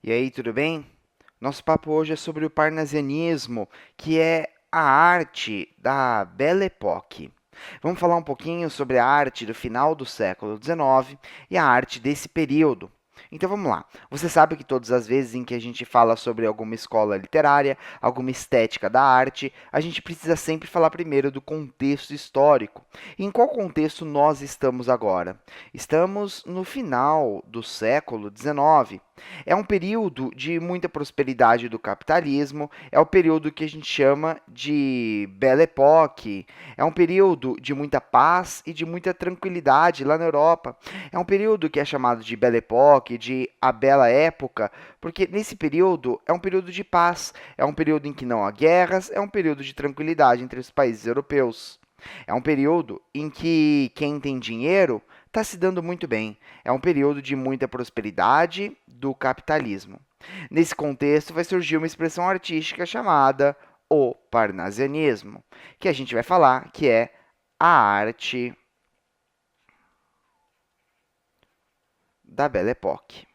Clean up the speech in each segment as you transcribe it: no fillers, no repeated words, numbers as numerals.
E aí, tudo bem? Nosso papo hoje é sobre o parnasianismo, que é a arte da Belle Époque. Vamos falar um pouquinho sobre a arte do final do século XIX e a arte desse período. Então vamos lá. Você sabe que todas as vezes em que a gente fala sobre alguma escola literária, alguma estética da arte, a gente precisa sempre falar primeiro do contexto histórico. E em qual contexto nós estamos agora? Estamos no final do século XIX. É um período de muita prosperidade do capitalismo, é o período que a gente chama de Belle Époque, é um período de muita paz e de muita tranquilidade lá na Europa. É um período que é chamado de Belle Époque, de a Bela Época, porque nesse período é um período de paz, é um período em que não há guerras, é um período de tranquilidade entre os países europeus. É um período em que quem tem dinheiro está se dando muito bem. É um período de muita prosperidade do capitalismo. Nesse contexto, vai surgir uma expressão artística chamada o parnasianismo, que a gente vai falar que é a arte da Belle Époque.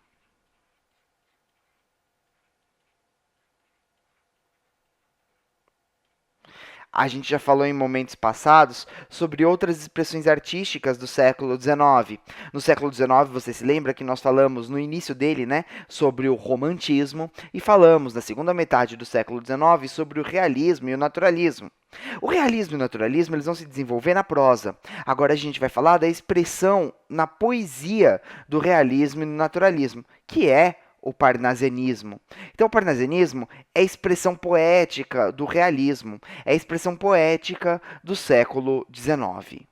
A gente já falou em momentos passados sobre outras expressões artísticas do século XIX. No século XIX, você se lembra que nós falamos no início dele, né, sobre o romantismo e falamos na segunda metade do século XIX sobre o realismo e o naturalismo. O realismo e o naturalismo eles vão se desenvolver na prosa. Agora a gente vai falar da expressão na poesia do realismo e do naturalismo, que é o parnasianismo. Então, o parnasianismo é a expressão poética do realismo, é a expressão poética do século XIX.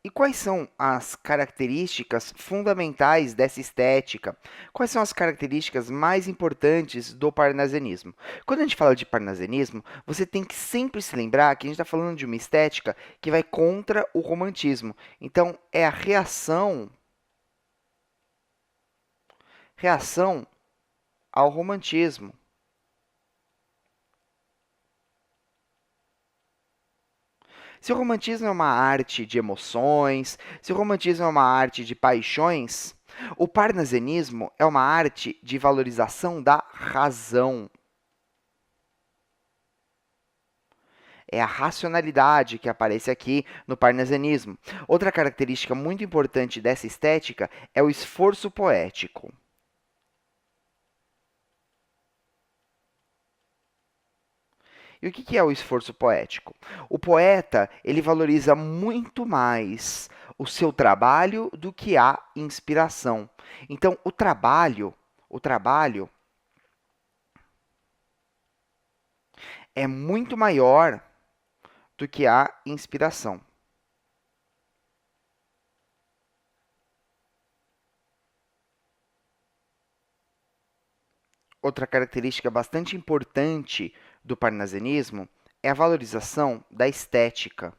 E quais são as características fundamentais dessa estética? Quais são as características mais importantes do parnasianismo? Quando a gente fala de parnasianismo, você tem que sempre se lembrar que a gente está falando de uma estética que vai contra o romantismo. Então, é a reação ao romantismo. Se o romantismo é uma arte de emoções, se o romantismo é uma arte de paixões, o parnasianismo é uma arte de valorização da razão. É a racionalidade que aparece aqui no parnasianismo. Outra característica muito importante dessa estética é o esforço poético. E o que é o esforço poético? O poeta ele valoriza muito mais o seu trabalho do que a inspiração. Então, o trabalho é muito maior do que a inspiração. Outra característica bastante importante do parnasianismo é a valorização da estética.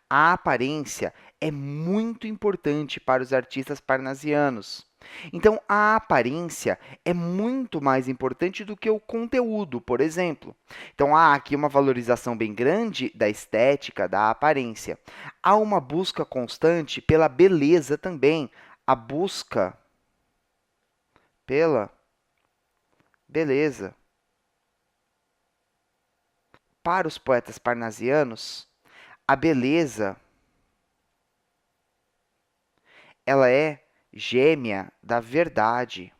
A aparência é muito importante para os artistas parnasianos. Então, a aparência é muito mais importante do que o conteúdo, por exemplo. Então, há aqui uma valorização bem grande da estética, da aparência. Há uma busca constante pela beleza também. A busca pela beleza. Para os poetas parnasianos, a beleza ela é gêmea da verdade.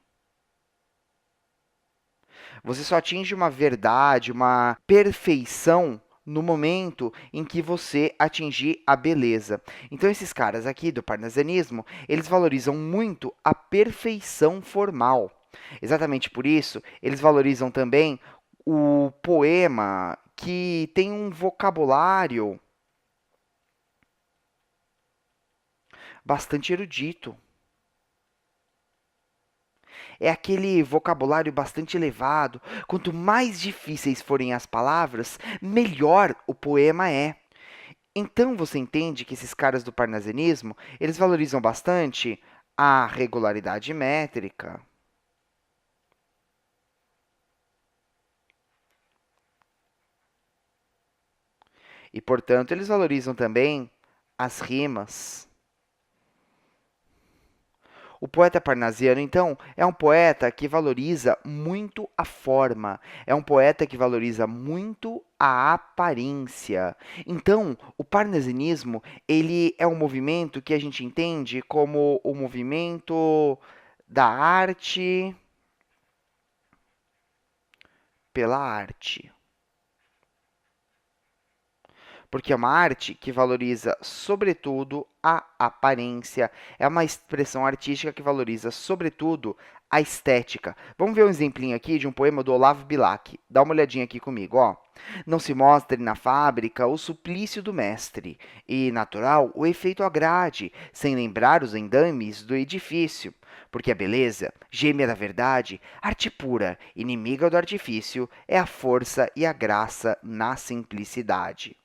Você só atinge uma verdade, uma perfeição no momento em que você atingir a beleza. Então, esses caras aqui do parnasianismo, eles valorizam muito a perfeição formal. Exatamente por isso, eles valorizam também o poema que tem um vocabulário bastante erudito. É aquele vocabulário bastante elevado. Quanto mais difíceis forem as palavras, melhor o poema é. Então você entende que esses caras do parnasianismo, eles valorizam bastante a regularidade métrica e, portanto, eles valorizam também as rimas. O poeta parnasiano, então, é um poeta que valoriza muito a forma, é um poeta que valoriza muito a aparência. Então, o parnasianismo, ele é um movimento que a gente entende como o movimento da arte pela arte. Porque é uma arte que valoriza, sobretudo, a aparência. É uma expressão artística que valoriza, sobretudo, a estética. Vamos ver um exemplinho aqui de um poema do Olavo Bilac. Dá uma olhadinha aqui comigo, ó. Não se mostre na fábrica o suplício do mestre, e, natural, o efeito agrade, sem lembrar os endames do edifício. Porque a beleza, gêmea da verdade, arte pura, inimiga do artifício, é a força e a graça na simplicidade.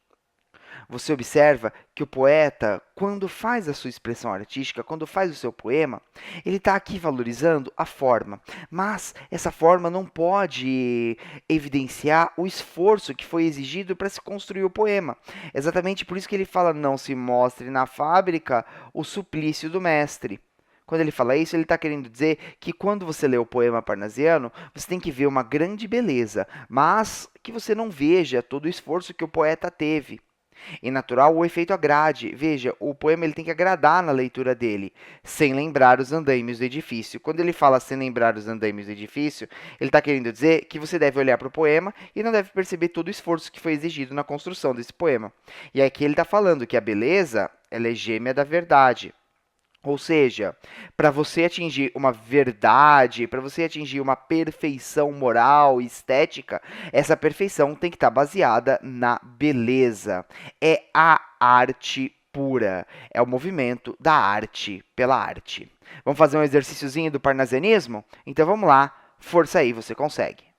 Você observa que o poeta, quando faz a sua expressão artística, quando faz o seu poema, ele está aqui valorizando a forma, mas essa forma não pode evidenciar o esforço que foi exigido para se construir o poema. Exatamente por isso que ele fala: não se mostre na fábrica o suplício do mestre. Quando ele fala isso, ele está querendo dizer que quando você lê o poema parnasiano, você tem que ver uma grande beleza, mas que você não veja todo o esforço que o poeta teve. Em natural, o efeito agrade. Veja, o poema ele tem que agradar na leitura dele, sem lembrar os andaimes do edifício. Quando ele fala sem lembrar os andaimes do edifício, ele está querendo dizer que você deve olhar para o poema e não deve perceber todo o esforço que foi exigido na construção desse poema. E aqui ele está falando que a beleza ela é gêmea da verdade. Ou seja, para você atingir uma verdade, para você atingir uma perfeição moral e estética, essa perfeição tem que estar baseada na beleza. É a arte pura, é o movimento da arte pela arte. Vamos fazer um exercíciozinho do parnasianismo? Então vamos lá, força aí, você consegue.